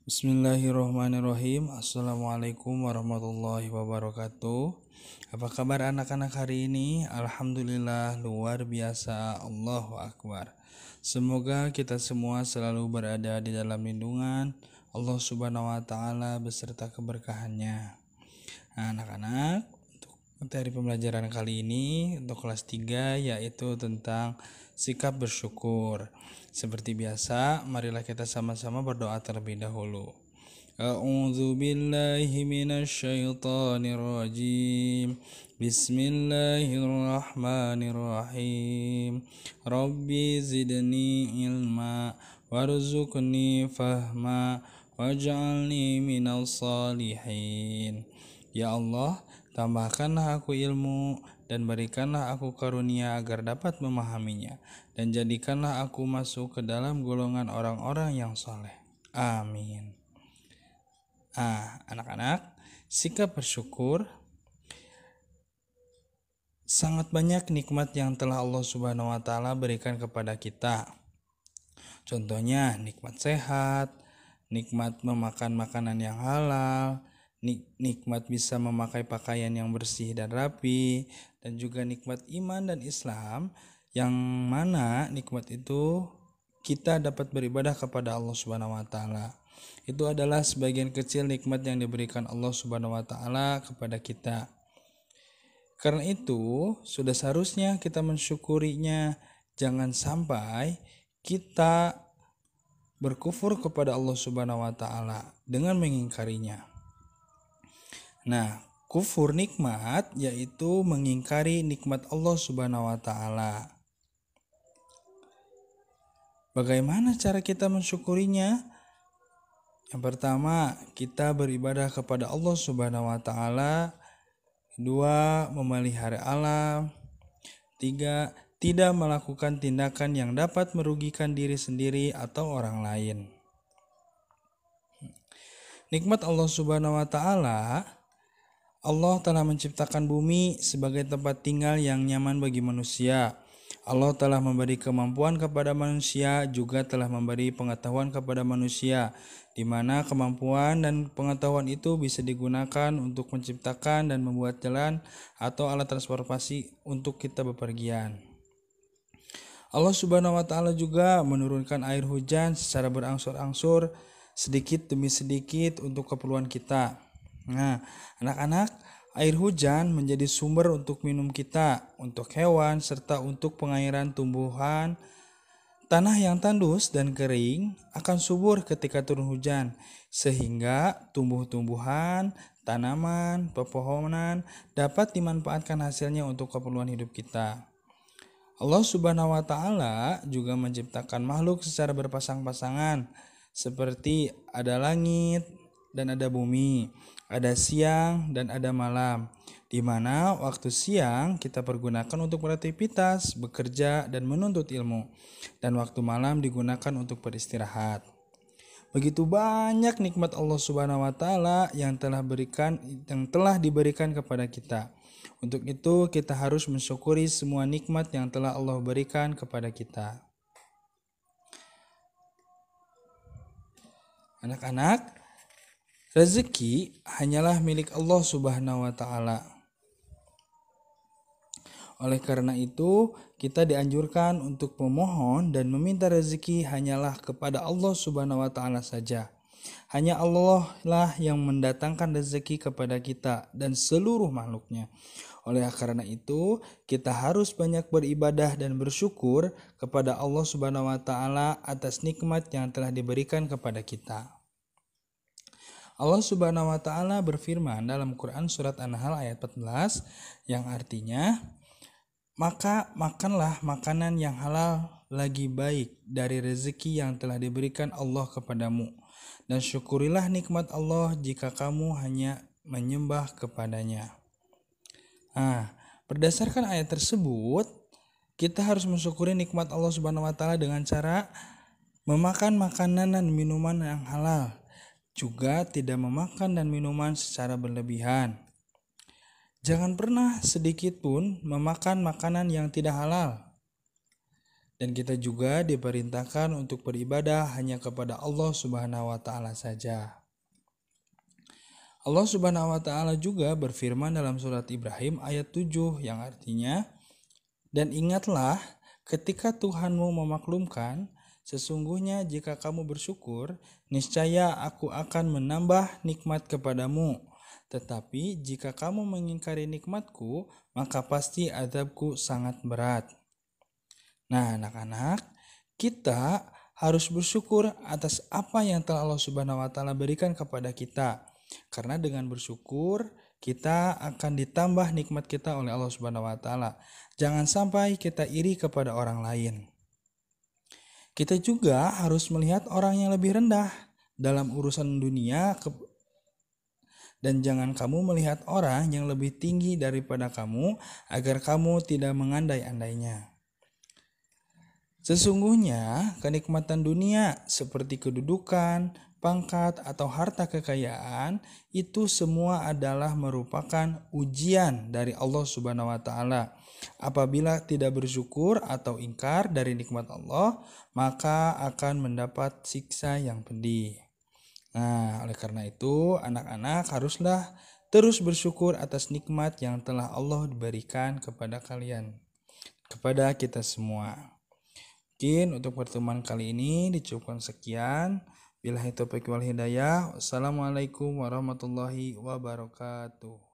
Bismillahirrahmanirrahim. Assalamualaikum warahmatullahi wabarakatuh. Apa kabar anak-anak hari ini? Alhamdulillah luar biasa. Allahu Akbar. Semoga kita semua selalu berada di dalam lindungan Allah Subhanahu wa taala beserta keberkahannya. Nah, anak-anak, untuk materi pembelajaran kali ini untuk kelas 3 yaitu tentang sikap bersyukur. Seperti biasa, marilah kita sama-sama berdoa terlebih dahulu. A'udzu billahi minasyaitonir rajim. Bismillahirrahmanirrahim. Rabbi zidni ilma warzuqni fahma waj'alni minal salihin. Ya Allah, tambahkanlah aku ilmu dan berikanlah aku karunia agar dapat memahaminya, dan jadikanlah aku masuk ke dalam golongan orang-orang yang saleh. Amin. Anak-anak, sikap bersyukur sangat banyak nikmat yang telah Allah Subhanahu wa taala berikan kepada kita. Contohnya nikmat sehat, nikmat memakan makanan yang halal, nikmat bisa memakai pakaian yang bersih dan rapi, dan juga nikmat iman dan Islam, yang mana nikmat itu kita dapat beribadah kepada Allah Subhanahu wa taala. Itu adalah sebagian kecil nikmat yang diberikan Allah Subhanahu wa taala kepada kita. Karena itu, sudah seharusnya kita mensyukurinya. Jangan sampai kita berkufur kepada Allah Subhanahu wa taala dengan mengingkarinya. Nah, kufur nikmat yaitu mengingkari nikmat Allah Subhanahu wa taala. Bagaimana cara kita mensyukurinya? Yang pertama, kita beribadah kepada Allah Subhanahu wa taala. Kedua, memelihara alam. Tiga, tidak melakukan tindakan yang dapat merugikan diri sendiri atau orang lain. Nikmat Allah Subhanahu wa taala, Allah telah menciptakan bumi sebagai tempat tinggal yang nyaman bagi manusia. Allah telah memberi kemampuan kepada manusia, juga telah memberi pengetahuan kepada manusia, di mana kemampuan dan pengetahuan itu bisa digunakan untuk menciptakan dan membuat jalan atau alat transportasi untuk kita bepergian. Allah Subhanahu wa taala juga menurunkan air hujan secara berangsur-angsur, sedikit demi sedikit untuk keperluan kita. Nah, anak-anak, air hujan menjadi sumber untuk minum kita, untuk hewan, serta untuk pengairan tumbuhan. Tanah yang tandus dan kering akan subur ketika turun hujan, sehingga tumbuh-tumbuhan, tanaman, pepohonan dapat dimanfaatkan hasilnya untuk keperluan hidup kita. Allah Subhanahu wa taala juga menciptakan makhluk secara berpasang-pasangan, seperti ada langit dan ada bumi, ada siang dan ada malam, di mana waktu siang kita pergunakan untuk beraktivitas, bekerja, dan menuntut ilmu, dan waktu malam digunakan untuk beristirahat. Begitu banyak nikmat Allah Subhanahu wa taala yang telah diberikan kepada kita. Untuk itu kita harus mensyukuri semua nikmat yang telah Allah berikan kepada kita. Anak-anak, rezeki hanyalah milik Allah Subhanahu wa taala. Oleh karena itu, kita dianjurkan untuk memohon dan meminta rezeki hanyalah kepada Allah Subhanahu wa taala saja. Hanya Allah lah yang mendatangkan rezeki kepada kita dan seluruh makhluknya. Oleh karena itu, kita harus banyak beribadah dan bersyukur kepada Allah Subhanahu wa taala atas nikmat yang telah diberikan kepada kita. Allah Subhanahu wa taala berfirman dalam Quran surat An-Nahl ayat 14 yang artinya, maka makanlah makanan yang halal lagi baik dari rezeki yang telah diberikan Allah kepadamu, dan syukurilah nikmat Allah jika kamu hanya menyembah kepadanya. Berdasarkan ayat tersebut, kita harus mensyukuri nikmat Allah Subhanahu wa taala dengan cara memakan makanan dan minuman yang halal, juga tidak memakan dan minuman secara berlebihan. Jangan pernah sedikit pun memakan makanan yang tidak halal. Dan kita juga diperintahkan untuk beribadah hanya kepada Allah Subhanahu wa taala saja. Allah Subhanahu wa taala juga berfirman dalam surat Ibrahim ayat 7 yang artinya, "Dan ingatlah ketika Tuhanmu memaklumkan, sesungguhnya jika kamu bersyukur, niscaya aku akan menambah nikmat kepadamu. Tetapi jika kamu mengingkari nikmatku, maka pasti azabku sangat berat." Nah, anak-anak, kita harus bersyukur atas apa yang telah Allah Subhanahu wa taala berikan kepada kita. Karena dengan bersyukur, kita akan ditambah nikmat kita oleh Allah Subhanahu wa taala. Jangan sampai kita iri kepada orang lain. Kita juga harus melihat orang yang lebih rendah dalam urusan dunia dan jangan kamu melihat orang yang lebih tinggi daripada kamu agar kamu tidak mengandai-andainya. Sesungguhnya kenikmatan dunia seperti kedudukan, pangkat, atau harta kekayaan itu semua adalah merupakan ujian dari Allah Subhanahu wa taala. Apabila tidak bersyukur atau ingkar dari nikmat Allah, maka akan mendapat siksa yang pedih. Nah, oleh karena itu, anak-anak haruslah terus bersyukur atas nikmat yang telah Allah berikan kepada kalian, kepada kita semua. Mungkin untuk pertemuan kali ini dicukupkan sekian. Billahi taufiq wal hidayah. Wassalamualaikum warahmatullahi wabarakatuh.